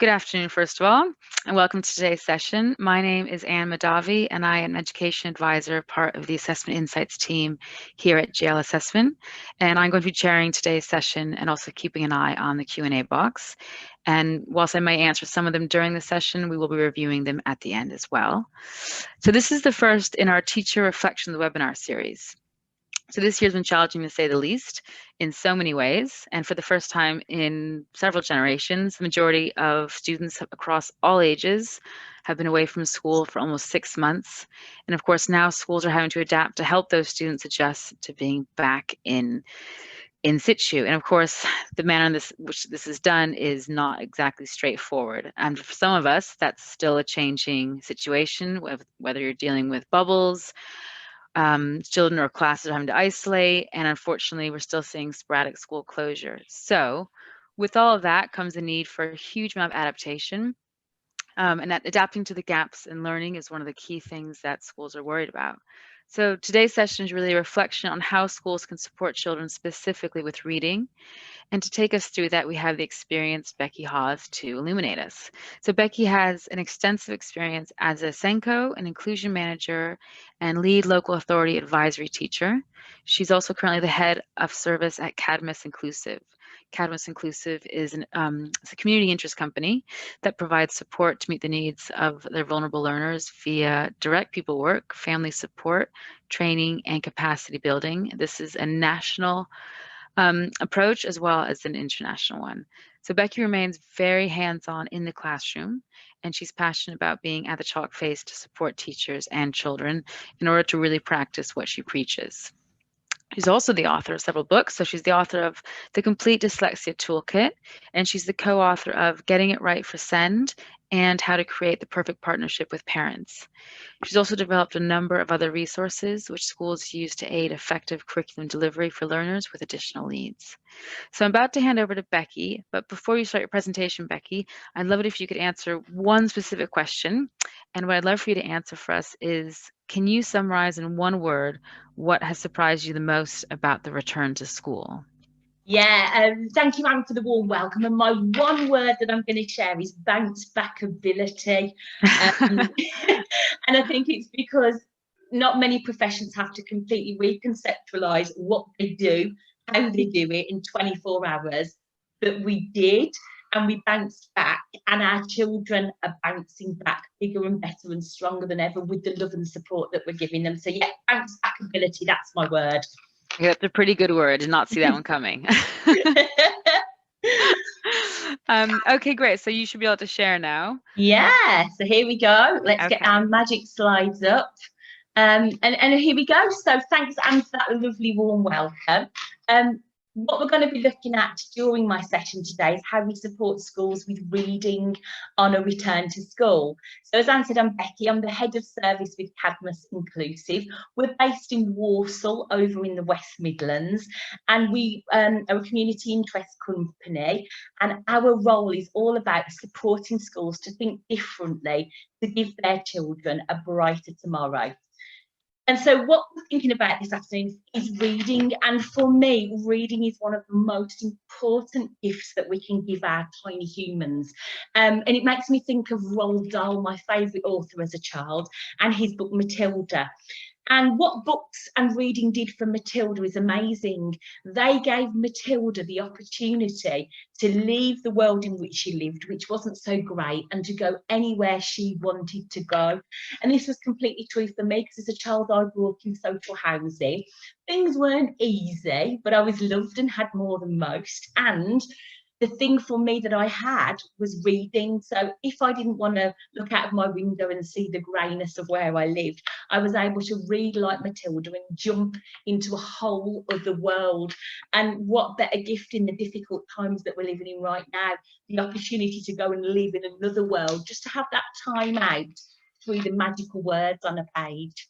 Good afternoon, first of all, and welcome to today's session. My name is Anne Madavi, and I am an education advisor, part of the Assessment Insights team here at JL Assessment. And I'm going to be chairing today's session and also keeping an eye on the Q&A box. And whilst I may answer some of them during the session, we will be reviewing them at the end as well. So this is the first in our Teacher Reflections webinar series. So this year's been challenging, to say the least, in so many ways. And for the first time in several generations, the majority of students across all ages have been away from school for almost 6 months. And of course, now schools are having to adapt to help those students adjust to being back in situ. And of course, the manner in which this is done is not exactly straightforward. And for some of us, that's still a changing situation, whether you're dealing with bubbles, children or classes are having to isolate, and unfortunately, we're still seeing sporadic school closure. So with all of that comes a need for a huge amount of adaptation, and that adapting to the gaps in learning is one of the key things that schools are worried about. So today's session is really a reflection on how schools can support children specifically with reading. And to take us through that, we have the experienced Beccie Hawes to illuminate us. So Beccie has an extensive experience as a SENCO, an inclusion manager, and lead local authority advisory teacher. She's also currently the head of service at Cadmus Inclusive. Cadmus Inclusive is it's a community interest company that provides support to meet the needs of their vulnerable learners via direct people work, family support, training, and capacity building. This is a national approach as well as an international one. So Beccie remains very hands-on in the classroom, and she's passionate about being at the chalk face to support teachers and children in order to really practice what she preaches. She's also the author of several books. So she's the author of The Complete Dyslexia Toolkit, and she's the co-author of Getting It Right for SEND and How to Create the Perfect Partnership with Parents. She's also developed a number of other resources which schools use to aid effective curriculum delivery for learners with additional needs. So I'm about to hand over to Beccie, but before you start your presentation, Beccie, I'd love it if you could answer one specific question. And what I'd love for you to answer for us is, can you summarize in one word what has surprised you the most about the return to school? Yeah, thank you, Anne, for the warm welcome. And my one word that I'm going to share is bounce back ability. And I think it's because not many professions have to completely reconceptualize what they do, how they do it in 24 hours. But we did, and we bounced back, and our children are bouncing back bigger and better and stronger than ever with the love and support that we're giving them. So yeah, bounce back ability, that's my word. Yeah, that's a pretty good word. Did not see that one coming. Okay, great. So you should be able to share now. Yeah, so here we go. Let's get our magic slides up. And here we go. So thanks, Anne, for that lovely warm welcome. What we're going to be looking at during my session today is how we support schools with reading on a return to school. So as Anne said, I'm Beccie. I'm the head of service with Cadmus Inclusive. We're based in Walsall, over in the West Midlands, and we are a community interest company, and our role is all about supporting schools to think differently to give their children a brighter tomorrow. And so what we're thinking about this afternoon is reading. And for me, reading is one of the most important gifts that we can give our tiny humans. And it makes me think of Roald Dahl, my favourite author as a child, and his book Matilda. And what books and reading did for Matilda is amazing. They gave Matilda the opportunity to leave the world in which she lived, which wasn't so great, and to go anywhere she wanted to go. And this was completely true for me, because as a child I grew up in social housing. Things weren't easy, but I was loved and had more than most. And the thing for me that I had was reading. So if I didn't want to look out of my window and see the greyness of where I lived, I was able to read like Matilda and jump into a whole other world. And what better gift in the difficult times that we're living in right now, the opportunity to go and live in another world, just to have that time out through the magical words on a page.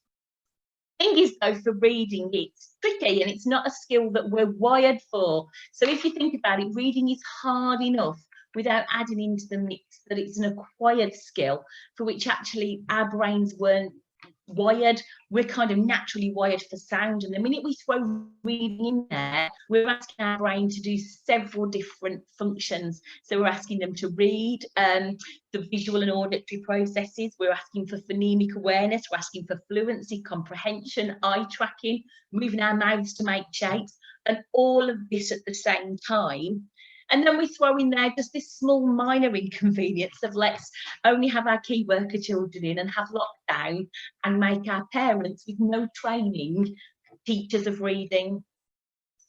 Thing is, though, for reading, it's tricky and it's not a skill that we're wired for. So if you think about it, reading is hard enough without adding into the mix that it's an acquired skill for which actually our brains weren't wired. We're kind of naturally wired for sound, and the minute we throw reading in there, we're asking our brain to do several different functions. So we're asking them to read the visual and auditory processes, we're asking for phonemic awareness, we're asking for fluency, comprehension, eye tracking, moving our mouths to make shapes, and all of this at the same time. And then we throw in there just this small minor inconvenience of let's only have our key worker children in and have lockdown and make our parents with no training teachers of reading.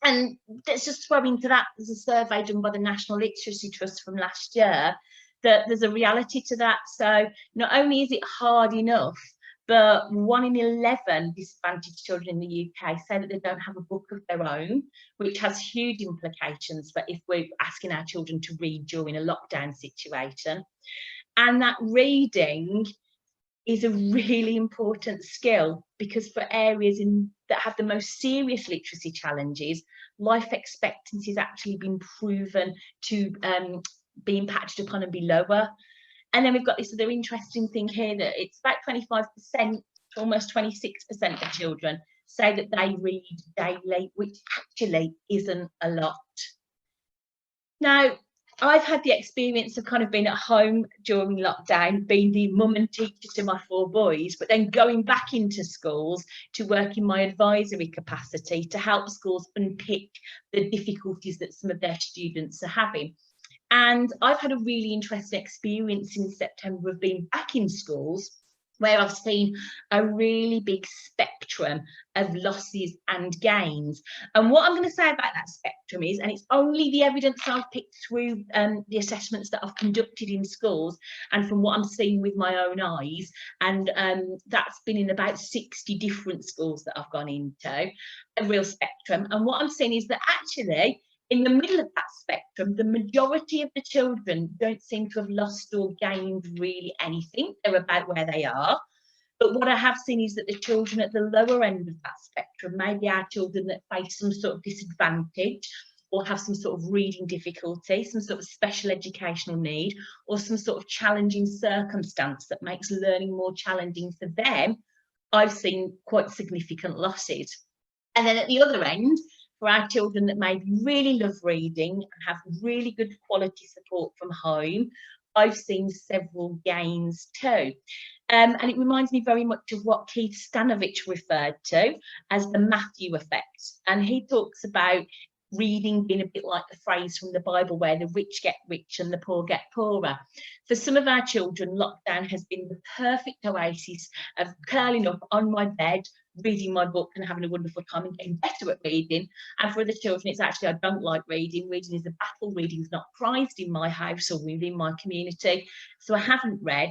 And let's just throw into that, there's a survey done by the National Literacy Trust from last year, that there's a reality to that. So not only is it hard enough, but 1 in 11 disadvantaged children in the UK say that they don't have a book of their own, which has huge implications for if we're asking our children to read during a lockdown situation. And that reading is a really important skill, because for areas that have the most serious literacy challenges, life expectancy has actually been proven to be impacted upon and be lower. And then we've got this other interesting thing here, that it's about 25%, almost 26% of children say that they read daily, which actually isn't a lot. Now, I've had the experience of kind of being at home during lockdown, being the mum and teacher to my 4 boys, but then going back into schools to work in my advisory capacity to help schools unpick the difficulties that some of their students are having. And I've had a really interesting experience in September of being back in schools, where I've seen a really big spectrum of losses and gains. And what I'm going to say about that spectrum is, and it's only the evidence I've picked through the assessments that I've conducted in schools and from what I'm seeing with my own eyes, and that's been in about 60 different schools that I've gone into, a real spectrum. And what I'm seeing is that actually, in the middle of that spectrum, the majority of the children don't seem to have lost or gained really anything. They're about where they are. But what I have seen is that the children at the lower end of that spectrum, maybe our children that face some sort of disadvantage or have some sort of reading difficulty, some sort of special educational need, or some sort of challenging circumstance that makes learning more challenging for them, I've seen quite significant losses. And then at the other end, for our children that maybe really love reading and have really good quality support from home, I've seen several gains too. And it reminds me very much of what Keith Stanovich referred to as the Matthew effect. And he talks about reading being a bit like the phrase from the Bible where the rich get rich and the poor get poorer. For some of our children, lockdown has been the perfect oasis of curling up on my bed, reading my book and having a wonderful time and getting better at reading. And for other children, it's actually, I don't like reading. Reading is a battle. Reading is not prized in my house or within my community. So I haven't read.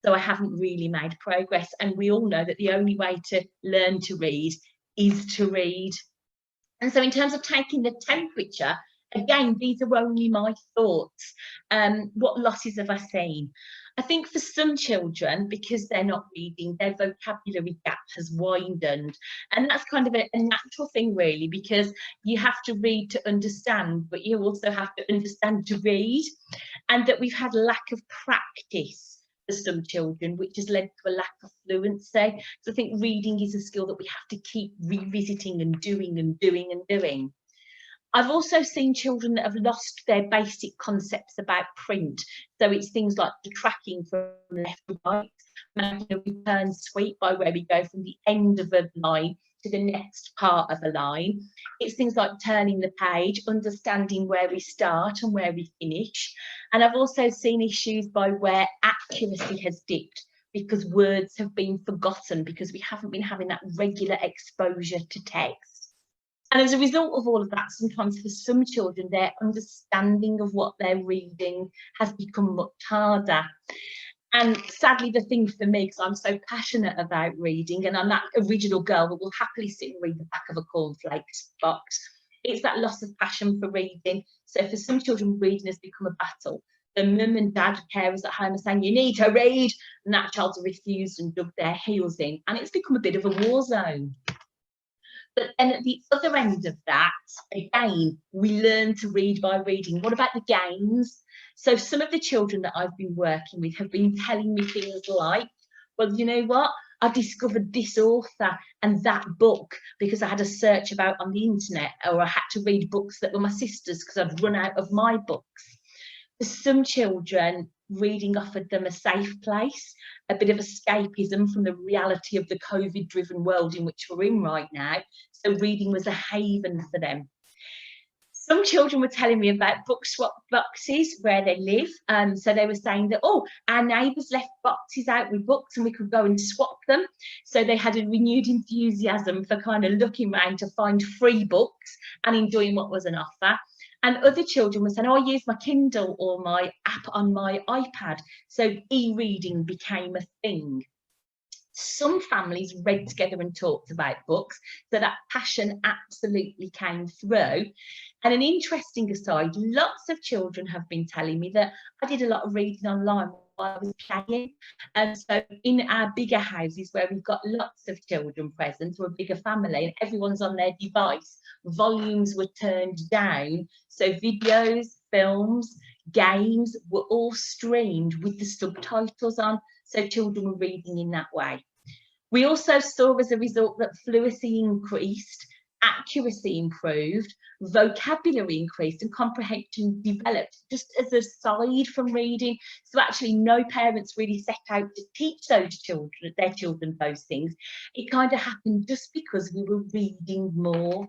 So I haven't really made progress. And we all know that the only way to learn to read is to read. And so in terms of taking the temperature, again, these are only my thoughts. What losses have I seen? I think for some children, because they're not reading, their vocabulary gap has widened. And that's kind of a natural thing, really, because you have to read to understand, but you also have to understand to read. And that we've had lack of practice for some children, which has led to a lack of fluency. So I think reading is a skill that we have to keep revisiting and doing and doing and doing. I've also seen children that have lost their basic concepts about print. So it's things like the tracking from left to right, making a return sweep by where we go from the end of a line to the next part of a line. It's things like turning the page, understanding where we start and where we finish. And I've also seen issues by where accuracy has dipped because words have been forgotten because we haven't been having that regular exposure to text. And as a result of all of that, sometimes for some children, their understanding of what they're reading has become much harder. And sadly, the thing for me, because I'm so passionate about reading, and I'm that original girl that will happily sit and read the back of a cornflakes box, it's that loss of passion for reading. So for some children, reading has become a battle. The mum and dad, carers at home are saying, you need to read, and that child's refused and dug their heels in. And it's become a bit of a war zone. But then at the other end of that, again, we learn to read by reading. What about the gains? So some of the children that I've been working with have been telling me things like, well, you know what? I discovered this author and that book because I had a search about on the internet, or I had to read books that were my sister's because I'd run out of my books. For some children, reading offered them a safe place, a bit of escapism from the reality of the COVID-driven world in which we're in right now. So reading was a haven for them. Some children were telling me about book swap boxes where they live. So they were saying that, oh, our neighbours left boxes out with books and we could go and swap them. So they had a renewed enthusiasm for kind of looking around to find free books and enjoying what was an offer. And other children were saying, oh, I use my Kindle or my app on my iPad. So e-reading became a thing. Some families read together and talked about books, so that passion absolutely came through. And an interesting aside, lots of children have been telling me that I did a lot of reading online while I was playing. And so in our bigger houses where we've got lots of children present, or a bigger family, and everyone's on their device, volumes were turned down. So videos, films, games were all streamed with the subtitles on, so children were reading in that way. We also saw as a result that fluency increased, accuracy improved, vocabulary increased, and comprehension developed just as a side from reading. So actually no parents really set out to teach their children those things. It kind of happened just because we were reading more.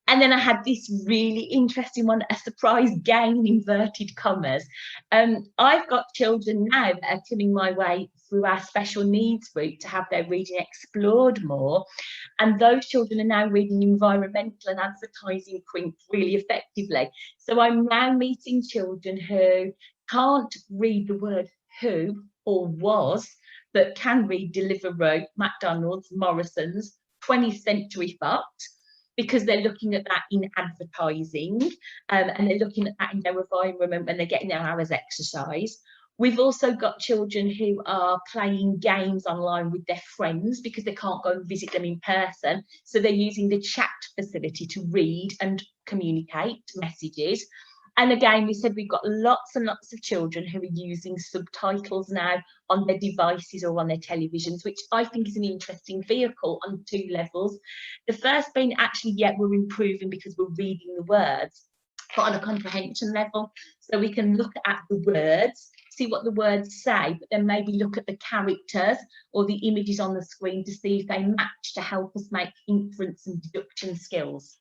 And then I had this really interesting one, a surprise gain in inverted commas. I've got children now that are coming my way through our special needs route to have their reading explored more. And those children are now reading environmental and advertising print really effectively. So I'm now meeting children who can't read the word who or was, but can read Deliveroo, McDonald's, Morrison's, 20th Century Fox, because they're looking at that in advertising, and they're looking at that in their environment when they're getting their hours exercise. We've also got children who are playing games online with their friends because they can't go and visit them in person. So they're using the chat facility to read and communicate messages. And again, we said we've got lots and lots of children who are using subtitles now on their devices or on their televisions, which I think is an interesting vehicle on two levels. The first being actually, yeah, we're improving because we're reading the words, but on a comprehension level. So we can look at the words, see what the words say, but then maybe look at the characters or the images on the screen to see if they match to help us make inference and deduction skills.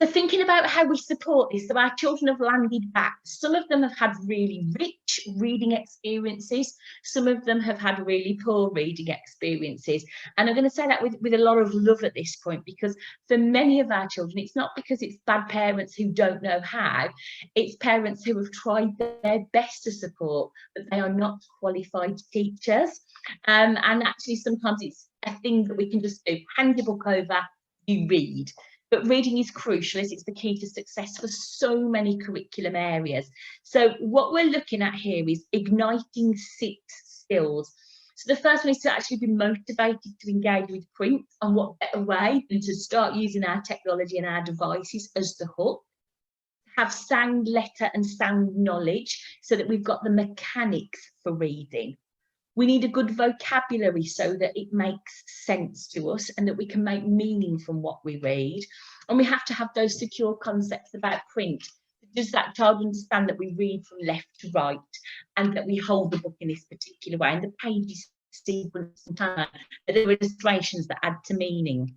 So thinking about how we support this, so our children have landed back. Some of them have had really rich reading experiences. Some of them have had really poor reading experiences. And I'm going to say that with a lot of love at this point, because for many of our children, it's not because it's bad parents who don't know how, it's parents who have tried their best to support, but they are not qualified teachers. And actually, sometimes it's a thing that we can just do. Hand your book over, you read. But reading is crucial, as it's the key to success for so many curriculum areas. So what we're looking at here is igniting 6 skills. So the first one is to actually be motivated to engage with print, and what better way than to start using our technology and our devices as the hook. Have sound letter and sound knowledge so that we've got the mechanics for reading. We need a good vocabulary so that it makes sense to us and that we can make meaning from what we read. And we have to have those secure concepts about print. Does that child understand that we read from left to right and that we hold the book in this particular way and the pages sequence and time, that there are illustrations that add to meaning?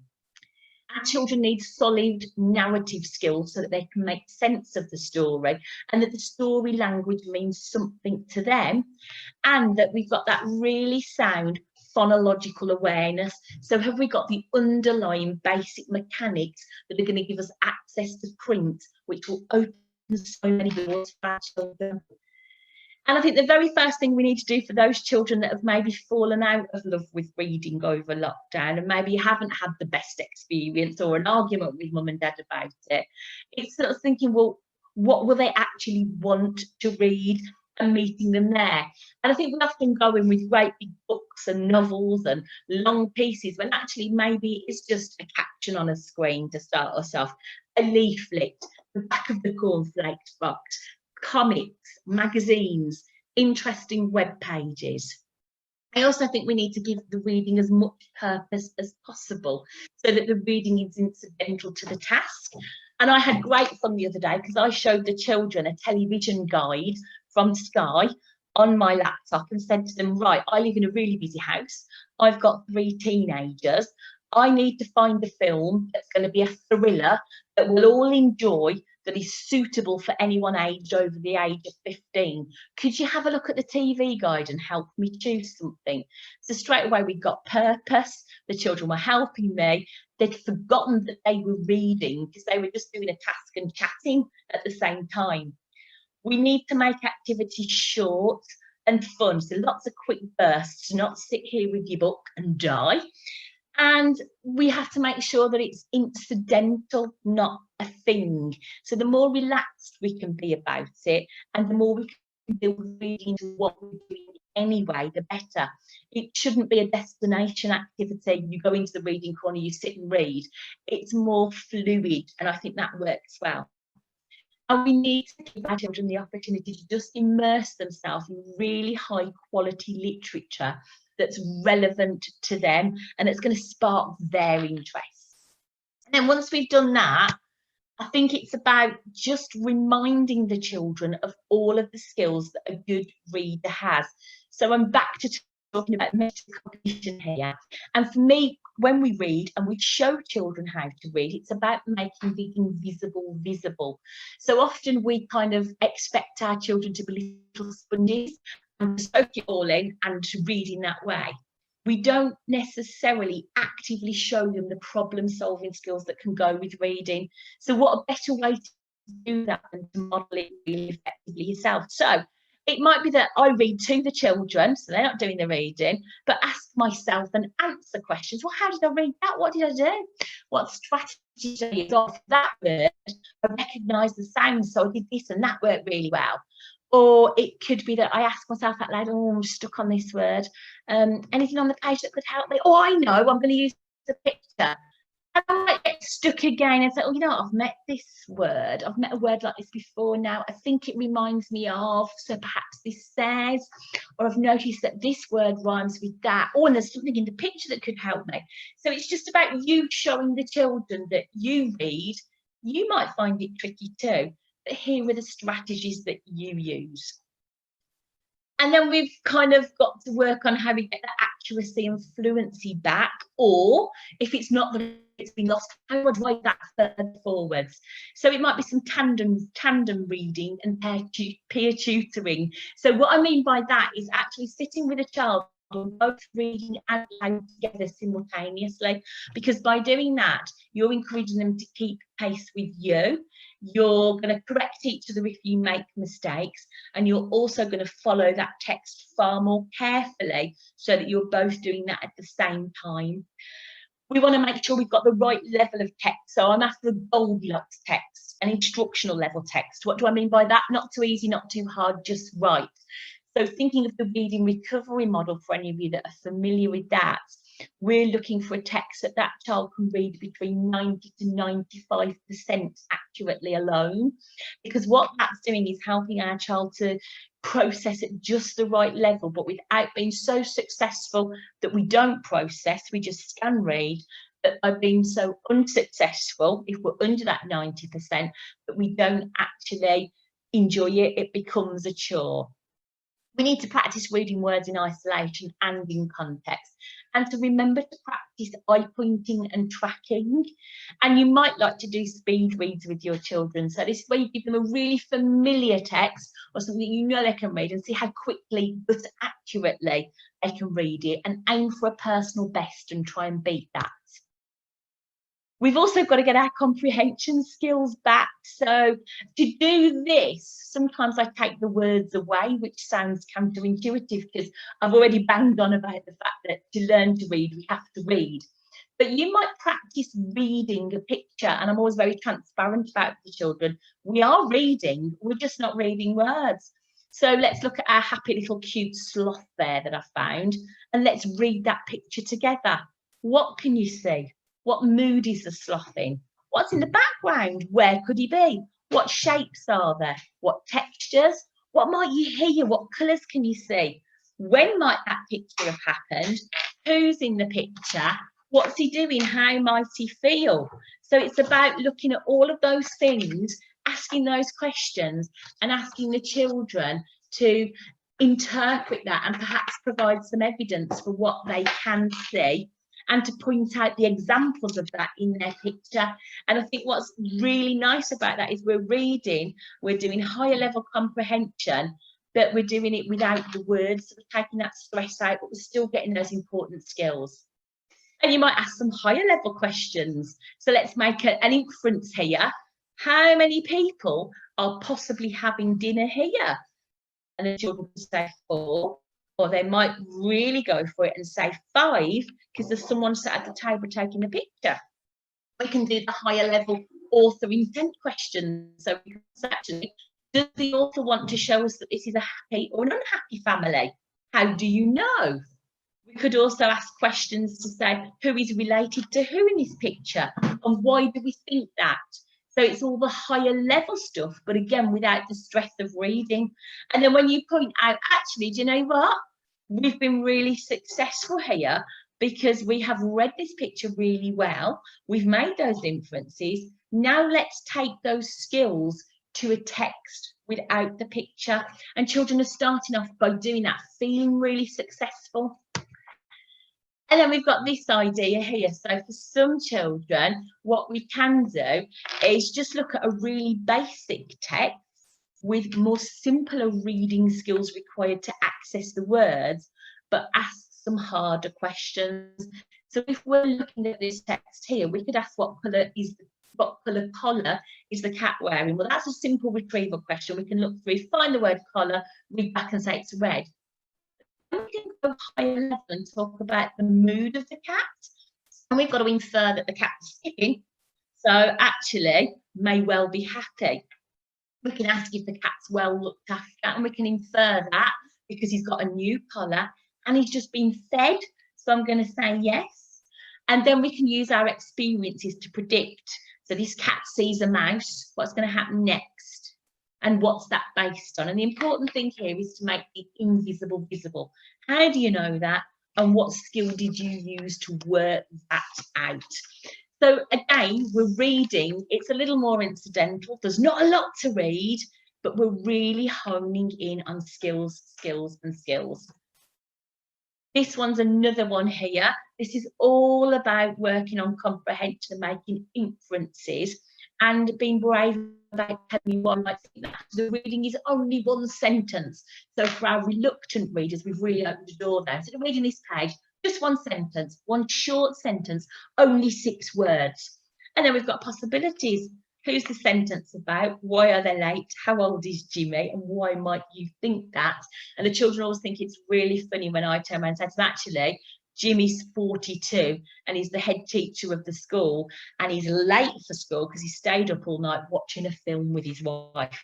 Our children need solid narrative skills so that they can make sense of the story and that the story language means something to them, and that we've got that really sound phonological awareness. So have we got the underlying basic mechanics that are going to give us access to print, which will open so many doors for our children? And I think the very first thing we need to do for those children that have maybe fallen out of love with reading over lockdown and maybe haven't had the best experience or an argument with mum and dad about it, it's sort of thinking, well, what will they actually want to read, and meeting them there. And I think we often go in with great big books and novels and long pieces when actually maybe it's just a caption on a screen to start us off, a leaflet, the back of the cornflakes box, comics, magazines, interesting web pages. I also think we need to give the reading as much purpose as possible so that the reading is incidental to the task. And I had great fun the other day because I showed the children a television guide from Sky on my laptop and said to them, right, I live in a really busy house. I've got 3 teenagers. I need to find a film that's going to be a thriller that we'll all enjoy, that is suitable for anyone aged over the age of 15. Could you have a look at the TV guide and help me choose something? So straight away we got purpose. The children were helping me. They'd forgotten that they were reading because they were just doing a task and chatting at the same time. We need to make activities short and fun, so lots of quick bursts, not sit here with your book and die. And we have to make sure that it's incidental, not a thing. So the more relaxed we can be about it, and the more we can build reading into what we're doing anyway, the better. It shouldn't be a destination activity. You go into the reading corner, you sit and read. It's more fluid, and I think that works well. And we need to give our children the opportunity to just immerse themselves in really high quality literature that's relevant to them and it's going to spark their interest. And then once we've done that, I think it's about just reminding the children of all of the skills that a good reader has. So I'm back to talking about metacognition here. And for me, when we read and we show children how to read, it's about making the invisible visible. So often we kind of expect our children to be little sponges and soak it all in and to read in that way. We don't necessarily actively show them the problem-solving skills that can go with reading. So what a better way to do that than to model it really effectively yourself. So it might be that I read to the children, so they're not doing the reading, but ask myself and answer questions. Well, how did I read that? What did I do? What strategy did I use? Off that word, I recognised the sound, so I did this and that worked really well. Or it could be that I ask myself out loud, oh, I'm stuck on this word. Anything on the page that could help me? Oh, I know, I'm going to use the picture. And I might get stuck again and say, oh, you know what, I've met this word. I've met a word like this before now. I think it reminds me of, so perhaps this says, or I've noticed that this word rhymes with that. Oh, and there's something in the picture that could help me. So it's just about you showing the children that you read. You might find it tricky too, but here are the strategies that you use. And then we've kind of got to work on how we get that accuracy and fluency back, or if it's not that it's been lost, how do I drive that further forwards? So it might be some tandem reading and peer tutoring. So what I mean by that is actually sitting with a child and both reading out loud together simultaneously, because by doing that, you're encouraging them to keep pace with you. You're going to correct each other if you make mistakes, and you're also going to follow that text far more carefully so that you're both doing that at the same time. We want to make sure we've got the right level of text. So I'm after a Goldilocks text, an instructional level text. What do I mean by that? Not too easy, not too hard, just right. So thinking of the reading recovery model, for any of you that are familiar with that, we're looking for a text that that child can read between 90 to 95% accurately alone, because what that's doing is helping our child to process at just the right level, but without being so successful that we don't process, we just scan read, that by being so unsuccessful, if we're under that 90%, that we don't actually enjoy it, it becomes a chore. We need to practice reading words in isolation and in context, and to remember to practice eye pointing and tracking. And you might like to do speed reads with your children. So this is where you give them a really familiar text or something you know they can read, and see how quickly but accurately they can read it, and aim for a personal best and try and beat that. We've also got to get our comprehension skills back. So to do this, sometimes I take the words away, which sounds counterintuitive because I've already banged on about the fact that to learn to read, we have to read. But you might practice reading a picture, and I'm always very transparent about the children. We are reading, we're just not reading words. So let's look at our happy little cute sloth there that I found, and let's read that picture together. What can you see? What mood is the sloth in? What's in the background? Where could he be? What shapes are there? What textures? What might you hear? What colours can you see? When might that picture have happened? Who's in the picture? What's he doing? How might he feel? So it's about looking at all of those things, asking those questions and asking the children to interpret that and perhaps provide some evidence for what they can see, and to point out the examples of that in their picture. And I think what's really nice about that is we're reading, we're doing higher level comprehension, but we're doing it without the words, so we're taking that stress out, but we're still getting those important skills. And you might ask some higher level questions. So let's make an inference here. How many people are possibly having dinner here? And the children will say 4. Or they might really go for it and say 5, because there's someone sat at the table taking a picture. We can do the higher level author intent questions. So we can say, actually, does the author want to show us that this is a happy or an unhappy family? How do you know? We could also ask questions to say, who is related to who in this picture? And why do we think that? So it's all the higher level stuff, but again, without the stress of reading. And then when you point out, actually, do you know what? We've been really successful here because we have read this picture really well. We've made those inferences. Now let's take those skills to a text without the picture. And children are starting off by doing that, feeling really successful. And then we've got this idea here. So for some children, what we can do is just look at a really basic text with more simpler reading skills required to access the words, but ask some harder questions. So if we're looking at this text here, we could ask what colour collar is the cat wearing? Well, that's a simple retrieval question. We can look through, find the word collar, read back and say it's red. We can go higher level and talk about the mood of the cat. And we've got to infer that the cat's skipping. So actually, may well be happy. We can ask if the cat's well looked after, and we can infer that because he's got a new collar and he's just been fed. So I'm going to say yes. And then we can use our experiences to predict. So this cat sees a mouse. What's going to happen next? And what's that based on? And the important thing here is to make the invisible visible. How do you know that? And what skill did you use to work that out? So again, we're reading. It's a little more incidental. There's not a lot to read, but we're really honing in on skills, skills, and skills. This one's another one here. This is all about working on comprehension and making inferences and being brave about telling me what I might think that the reading is only one sentence. So for our reluctant readers, we've really opened the door now. Instead of reading this page, just one sentence, one short sentence, only 6 words. And then we've got possibilities. Who's the sentence about? Why are they late? How old is Jimmy? And why might you think that? And the children always think it's really funny when I turn around and say, actually, Jimmy's 42 and he's the head teacher of the school and he's late for school because he stayed up all night watching a film with his wife.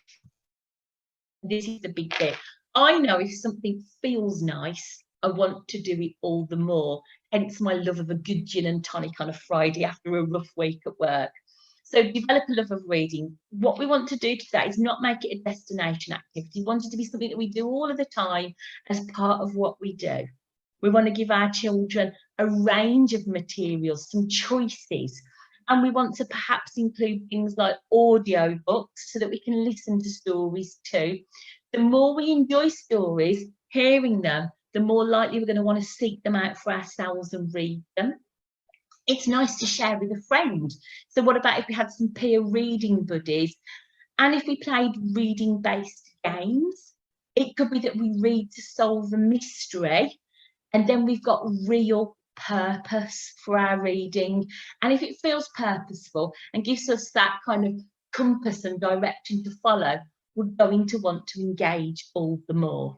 This is the big bit. I know if something feels nice, I want to do it all the more. Hence my love of a good gin and tonic on a Friday after a rough week at work. So develop a love of reading. What we want to do today is not make it a destination activity. We want it to be something that we do all of the time as part of what we do. We want to give our children a range of materials, some choices, and we want to perhaps include things like audio books so that we can listen to stories too. The more we enjoy stories, hearing them, the more likely we're going to want to seek them out for ourselves and read them. It's nice to share with a friend. So what about if we had some peer reading buddies? And if we played reading-based games, it could be that we read to solve a mystery, and then we've got real purpose for our reading. And if it feels purposeful and gives us that kind of compass and direction to follow, we're going to want to engage all the more.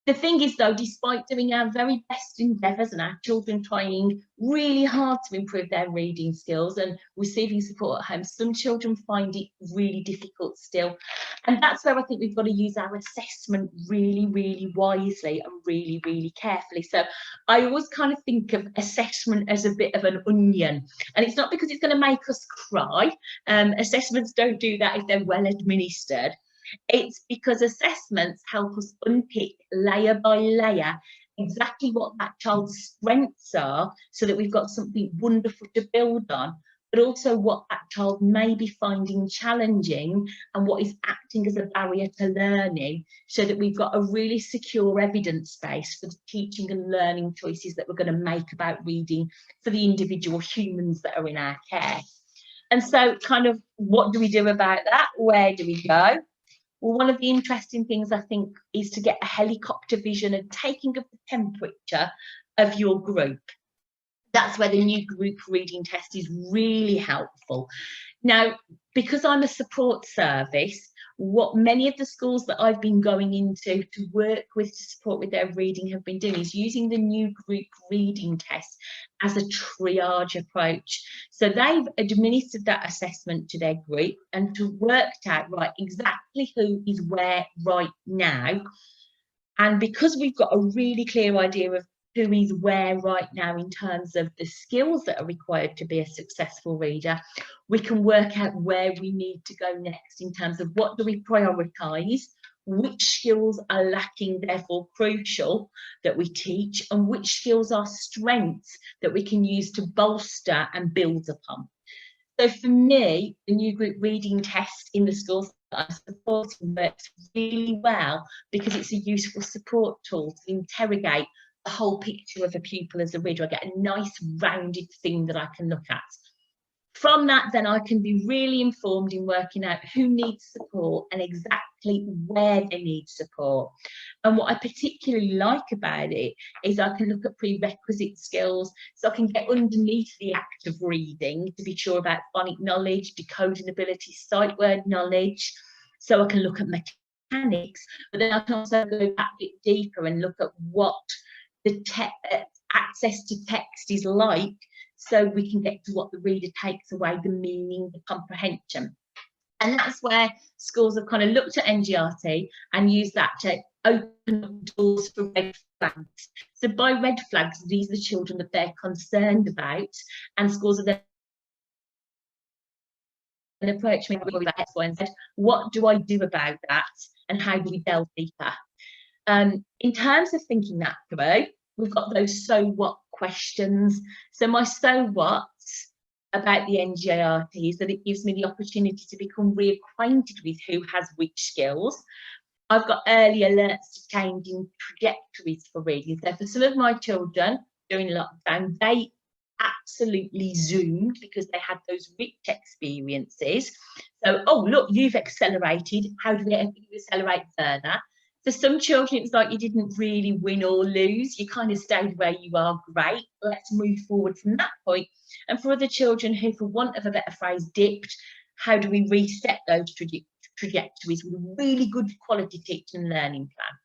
The thing is, though, despite doing our very best endeavours and our children trying really hard to improve their reading skills and receiving support at home, some children find it really difficult still. And that's where I think we've got to use our assessment really, really wisely and really, really carefully. So I always kind of think of assessment as a bit of an onion. And it's not because it's going to make us cry. Assessments don't do that if they're well administered. It's because assessments help us unpick layer by layer exactly what that child's strengths are, so that we've got something wonderful to build on, but also what that child may be finding challenging and what is acting as a barrier to learning, so that we've got a really secure evidence base for the teaching and learning choices that we're going to make about reading for the individual humans that are in our care. And so kind of, what do we do about that? Where do we go? Well, one of the interesting things, I think, is to get a helicopter vision and taking of the temperature of your group. That's where the new group reading test is really helpful. Now, because I'm a support service, what many of the schools that I've been going into to work with to support with their reading have been doing is using the new group reading test as a triage approach. So they've administered that assessment to their group and to worked out, right, exactly who is where right now. And because we've got a really clear idea of who is where right now in terms of the skills that are required to be a successful reader, we can work out where we need to go next in terms of what do we prioritise, which skills are lacking, therefore crucial that we teach, and which skills are strengths that we can use to bolster and build upon. So for me, the new group reading test in the schools that I'm supporting works really well, because it's a useful support tool to interrogate the whole picture of a pupil as a reader. I get a nice rounded thing that I can look at. From that, then I can be really informed in working out who needs support and exactly where they need support. And what I particularly like about it is I can look at prerequisite skills, so I can get underneath the act of reading to be sure about phonic knowledge, decoding ability, sight word knowledge, so I can look at mechanics, but then I can also go back a bit deeper and look at what the access to text is like, so we can get to what the reader takes away, the meaning, the comprehension. And that's where schools have kind of looked at NGRT and used that to open up doors for red flags. So by red flags, these are the children that they're concerned about, and schools are then approach me with X, Y, and Z. What do I do about that, and how do we delve deeper? In terms of thinking that through, we've got those so what questions. So my so what's about the NJRT is that it gives me the opportunity to become reacquainted with who has which skills. I've got early alerts to changing trajectories for reading. So for some of my children during lockdown, they absolutely zoomed because they had those rich experiences. So, oh, look, you've accelerated. How do we accelerate further? For some children, it was like you didn't really win or lose. You kind of stayed where you are. Great. Let's move forward from that point. And for other children who, for want of a better phrase, dipped, how do we reset those trajectories with a really good quality teaching and learning plan?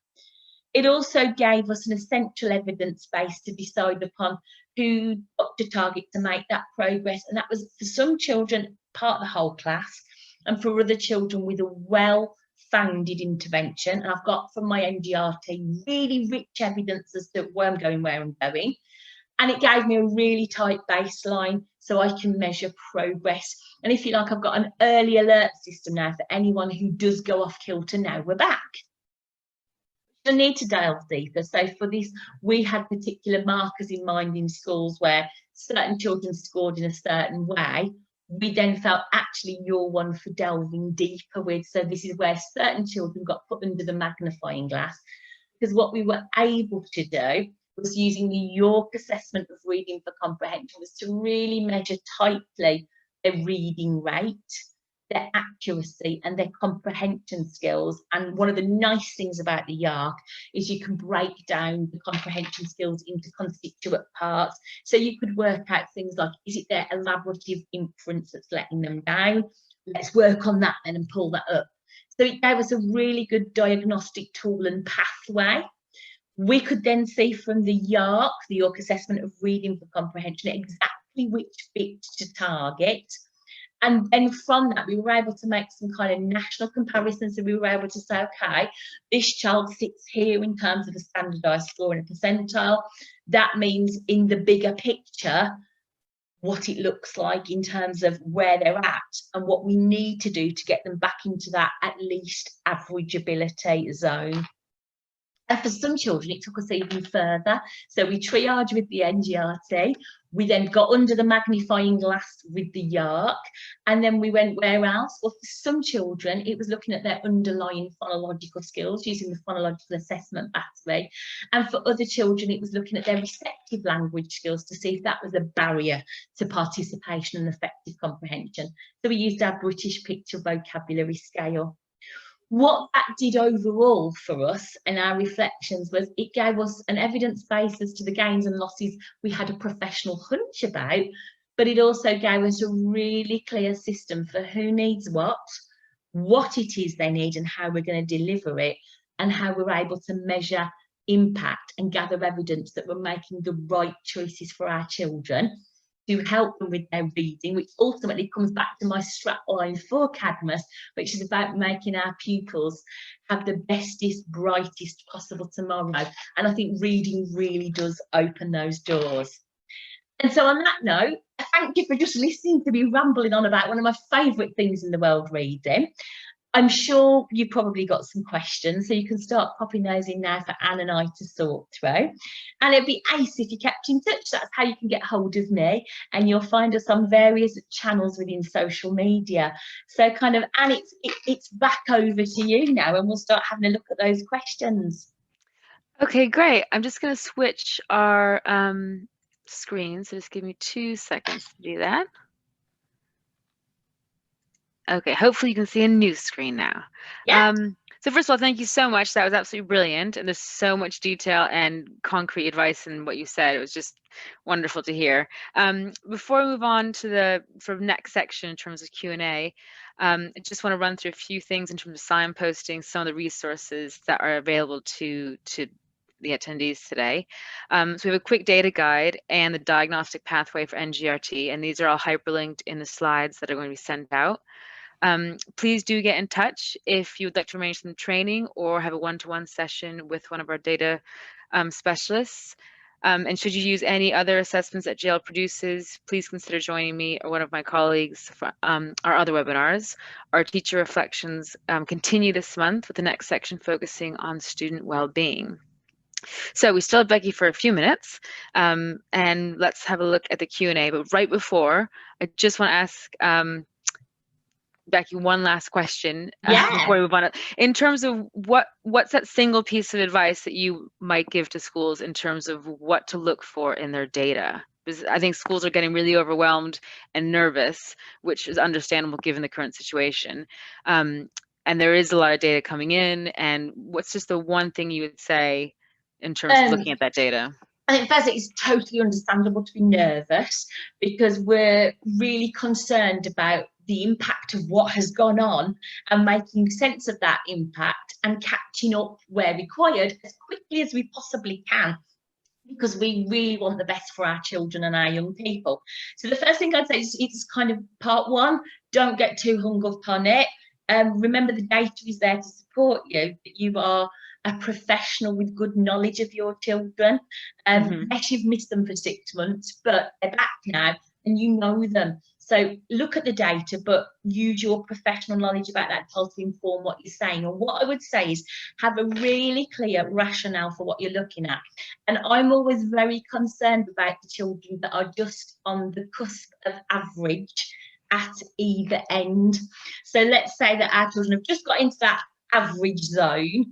It also gave us an essential evidence base to decide upon who got to target to make that progress. And that was, for some children, part of the whole class, and for other children with a well-founded intervention. And I've got from my NGRT really rich evidence as to where I'm going. And it gave me a really tight baseline so I can measure progress. And if you like, I've got an early alert system now for anyone who does go off kilter. Now we're back. I need to delve deeper. So for this, we had particular markers in mind in schools where certain children scored in a certain way. We then felt, actually, you're one for delving deeper with. So this is where certain children got put under the magnifying glass, because what we were able to do was, using the YARC assessment of reading for comprehension, was to really measure tightly their reading rate, their accuracy and their comprehension skills. And one of the nice things about the YARC is you can break down the comprehension skills into constituent parts. So you could work out things like, is it their elaborative inference that's letting them down? Let's work on that then and pull that up. So it gave us a really good diagnostic tool and pathway. We could then see from the YARC, the YARC assessment of reading for comprehension, exactly which bit to target. And then from that, we were able to make some kind of national comparisons. So we were able to say, okay, this child sits here in terms of a standardised score and a percentile. That means in the bigger picture, what it looks like in terms of where they're at and what we need to do to get them back into that at least average ability zone. And for some children, it took us even further. So we triaged with the NGRT. We then got under the magnifying glass with the YARC. And then we went where else? Well, for some children, it was looking at their underlying phonological skills using the phonological assessment battery. And for other children, it was looking at their receptive language skills to see if that was a barrier to participation and effective comprehension. So we used our British Picture Vocabulary Scale. What that did overall for us and our reflections was it gave us an evidence basis to the gains and losses we had a professional hunch about, but it also gave us a really clear system for who needs what it is they need and how we're going to deliver it, and how we're able to measure impact and gather evidence that we're making the right choices for our children to help them with their reading, which ultimately comes back to my strapline for Cadmus, which is about making our pupils have the bestest, brightest possible tomorrow. And I think reading really does open those doors. And so on that note, thank you for just listening to me rambling on about one of my favourite things in the world, reading. I'm sure you probably got some questions, so you can start popping those in now for Anne and I to sort through. And it'd be ace if you kept in touch. That's how you can get hold of me, and you'll find us on various channels within social media. So kind of, Anne, it's back over to you now, and we'll start having a look at those questions. Okay, great. I'm just going to switch our screen, so just give me 2 seconds to do that. Okay, hopefully you can see a new screen now. Yeah. So first of all, thank you so much. That was absolutely brilliant. And there's so much detail and concrete advice in what you said. It was just wonderful to hear. Before we move on to the sort of next section in terms of Q&A, I just want to run through a few things in terms of signposting some of the resources that are available to the attendees today. So we have a quick data guide and the diagnostic pathway for NGRT, and these are all hyperlinked in the slides that are going to be sent out. Please do get in touch if you would like to arrange some training or have a one-to-one session with one of our data specialists. And should you use any other assessments that JL produces, please consider joining me or one of my colleagues for our other webinars. Our teacher reflections continue this month with the next section focusing on student well-being. So we still have Becky for a few minutes, and let's have a look at the Q&A. But right before, I just want to ask Becky, one last question before we move on. In terms of what's that single piece of advice that you might give to schools in terms of what to look for in their data? Because I think schools are getting really overwhelmed and nervous, which is understandable given the current situation. And there is a lot of data coming in. And what's just the one thing you would say in terms of looking at that data? I think first, it's totally understandable to be nervous because we're really concerned about the impact of what has gone on and making sense of that impact and catching up where required as quickly as we possibly can, because we really want the best for our children and our young people. So the first thing I'd say is it's kind of part one, don't get too hung up on it. Remember, the data is there to support you, that you are a professional with good knowledge of your children. Yes, you've missed them for 6 months, but they're back now and you know them. So look at the data, but use your professional knowledge about that to inform what you're saying. And what I would say is have a really clear rationale for what you're looking at. And I'm always very concerned about the children that are just on the cusp of average at either end. So let's say that our children have just got into that average zone.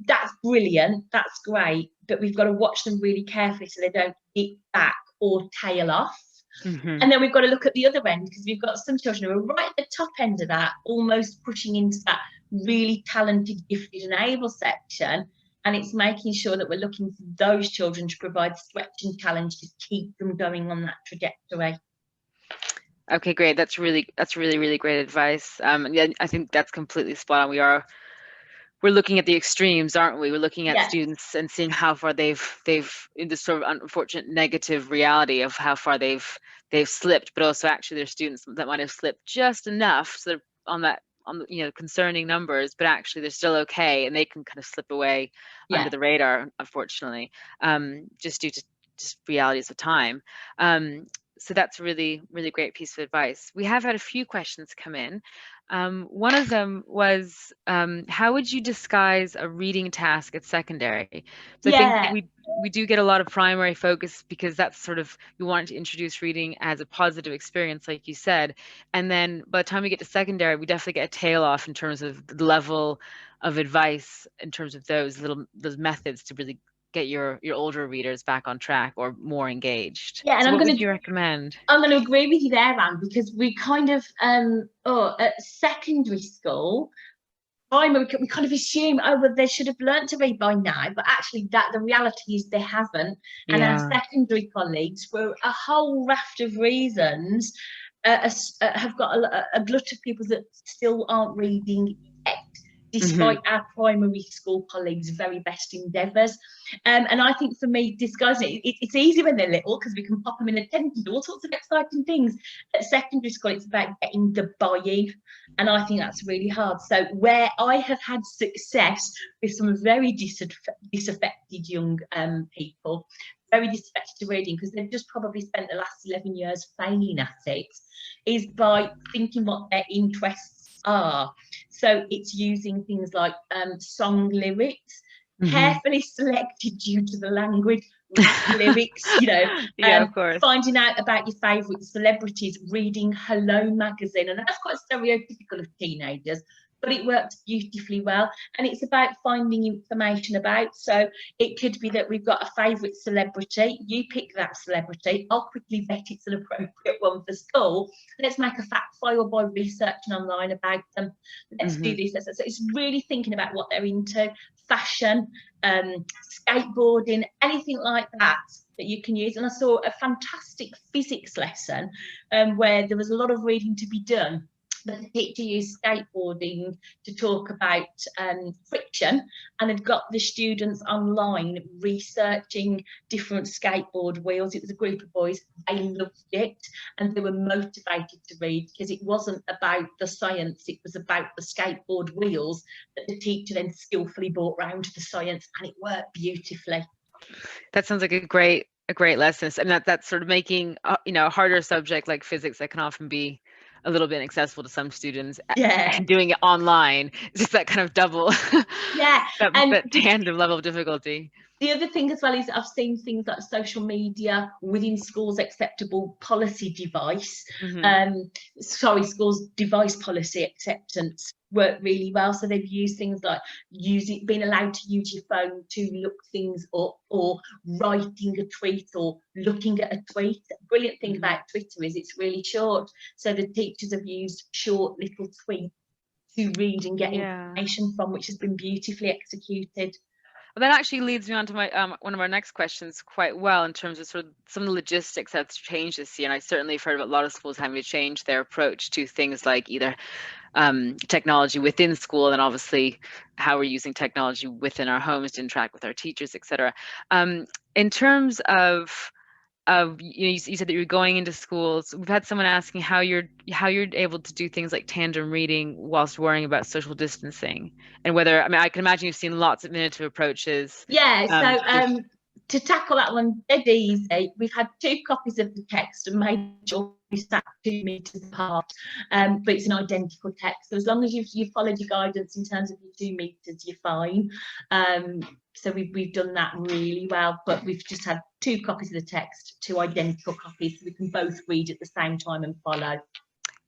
That's brilliant, that's great, but we've got to watch them really carefully so they don't dip back or tail off. And then we've got to look at the other end, because we've got some children who are right at the top end of that, almost pushing into that really talented, gifted and able section. And it's making sure that we're looking for those children to provide stretch and challenge to keep them going on that trajectory. Okay, great. That's really great advice. Yeah, I think that's completely spot on. We're looking at the extremes, aren't we? We're looking at students and seeing how far they've in this sort of unfortunate negative reality of how far they've slipped, but also actually there's students that might have slipped just enough so they're on the concerning numbers, but actually they're still okay and they can kind of slip away under the radar, unfortunately, just due to just realities of time. So that's really, really great piece of advice. We have had a few questions come in. One of them was, how would you disguise a reading task at secondary? So I think Yeah. we do get a lot of primary focus because that's sort of, we want to introduce reading as a positive experience, like you said. And then by the time we get to secondary, we definitely get a tail off in terms of the level of advice, in terms of those methods to really get your older readers back on track or more engaged. Yeah, and So what would you recommend? I'm going to agree with you there, Anne, because we kind of at secondary school, we kind of assume, oh, well, they should have learnt to read by now, but actually that the reality is they haven't. And our secondary colleagues, for a whole raft of reasons, have got a glut of people that still aren't reading yet, despite our primary school colleagues' very best endeavours. And I think for me, disguising it's easy when they're little because we can pop them in a tent and do all sorts of exciting things. At secondary school, it's about getting the buy-in, and I think that's really hard. So where I have had success with some very disaffected young people, very disaffected to reading because they've just probably spent the last 11 years failing at it, is by thinking what their interests are. So it's using things like song lyrics, carefully selected due to the language, rap lyrics, you know, of course. Finding out about your favourite celebrities, reading Hello magazine, and that's quite stereotypical of teenagers, but it worked beautifully well. And it's about finding information about, so it could be that we've got a favourite celebrity, you pick that celebrity, I'll quickly bet it's an appropriate one for school, let's make a fact file by researching online about them, let's do this. So it's really thinking about what they're into, fashion, skateboarding, anything like that you can use. And I saw a fantastic physics lesson where there was a lot of reading to be done, but the teacher used skateboarding to talk about friction, and had got the students online researching different skateboard wheels. It was a group of boys, they loved it, and they were motivated to read because it wasn't about the science, it was about the skateboard wheels that the teacher then skillfully brought round to the science, and it worked beautifully. That sounds like a great lesson. And that's sort of making a harder subject like physics that can often be a little bit inaccessible to some students, and doing it online. It's just that kind of double, that tandem level of difficulty. The other thing as well is I've seen things like social media within schools acceptable policy device, schools device policy acceptance work really well. So they've used things like being allowed to use your phone to look things up, or writing a tweet or looking at a tweet. The brilliant thing about Twitter is it's really short. So the teachers have used short little tweets to read and get information from, which has been beautifully executed. Well, that actually leads me on to my one of our next questions quite well, in terms of sort of some of the logistics that's changed this year. And I certainly have heard of a lot of schools having to change their approach to things like either technology within school, and obviously how we're using technology within our homes to interact with our teachers, etc. In terms of you said that you're going into schools. We've had someone asking how you're able to do things like tandem reading whilst worrying about social distancing, and whether, I mean, I can imagine you've seen lots of innovative approaches. Yeah, to tackle that one dead easy, we've had 2 copies of the text and made sure we sat 2 meters apart, but it's an identical text, so as long as you've followed your guidance in terms of your 2 meters, you're fine. So we've done that really well, but we've just had 2 copies of the text, 2 identical copies, so we can both read at the same time and follow.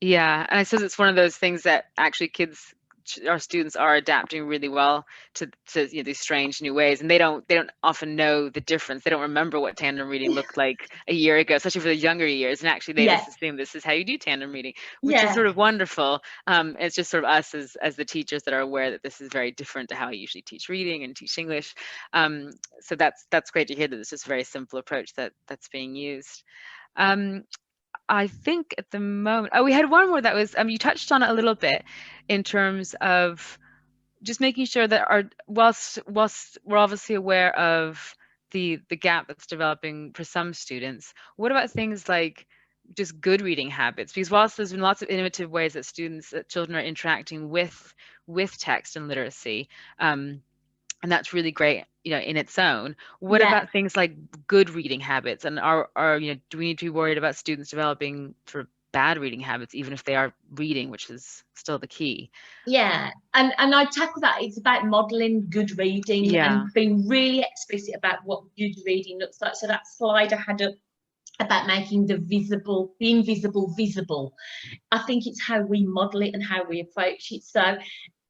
Yeah, and I suppose it's one of those things that actually our students are adapting really well to these strange new ways, and they don't often know the difference. They don't remember what tandem reading looked like a year ago, especially for the younger years, and actually they just assume this is how you do tandem reading, which is sort of wonderful. It's just sort of us as the teachers that are aware that this is very different to how I usually teach reading and teach English. So that's great to hear that this is a very simple approach that's being used. I think at the moment, we had one more that was, you touched on it a little bit, in terms of just making sure that whilst we're obviously aware of the gap that's developing for some students, what about things like just good reading habits? Because whilst there's been lots of innovative ways that children are interacting with text and literacy, and that's really great. in its own. What Yeah. about things like good reading habits? And do we need to be worried about students developing sort of bad reading habits, even if they are reading, which is still the key? Yeah, and I tackle that. It's about modelling good reading and being really explicit about what good reading looks like. So that slide I had up about making the invisible visible. I think it's how we model it and how we approach it. So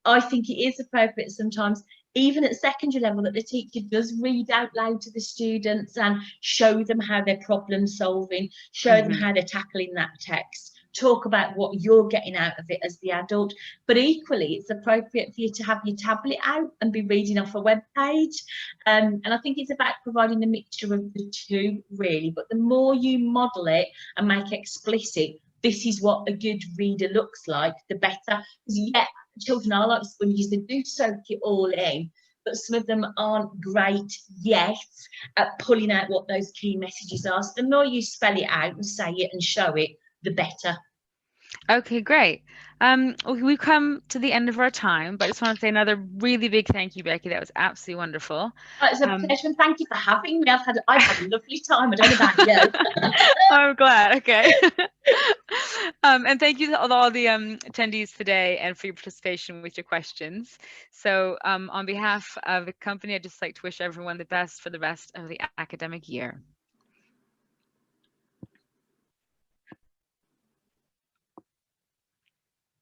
I think it is appropriate sometimes, even at secondary level, that the teacher does read out loud to the students and show them how they're problem solving, show them how they're tackling that text, talk about what you're getting out of it as the adult. But equally, it's appropriate for you to have your tablet out and be reading off a web page. And I think it's about providing a mixture of the two, really. But the more you model it and make explicit, this is what a good reader looks like, the better. Because children are like sponges, they do soak it all in, but some of them aren't great yet at pulling out what those key messages are. So the more you spell it out and say it and show it, the better. Okay, great. We've come to the end of our time, but I just want to say another really big thank you, Beccie. That was absolutely wonderful. It's a pleasure, and thank you for having me. I've had a lovely time. I don't know about you. I'm glad. Okay. And thank you to all the attendees today and for your participation with your questions. So on behalf of the company, I'd just like to wish everyone the best for the rest of the academic year.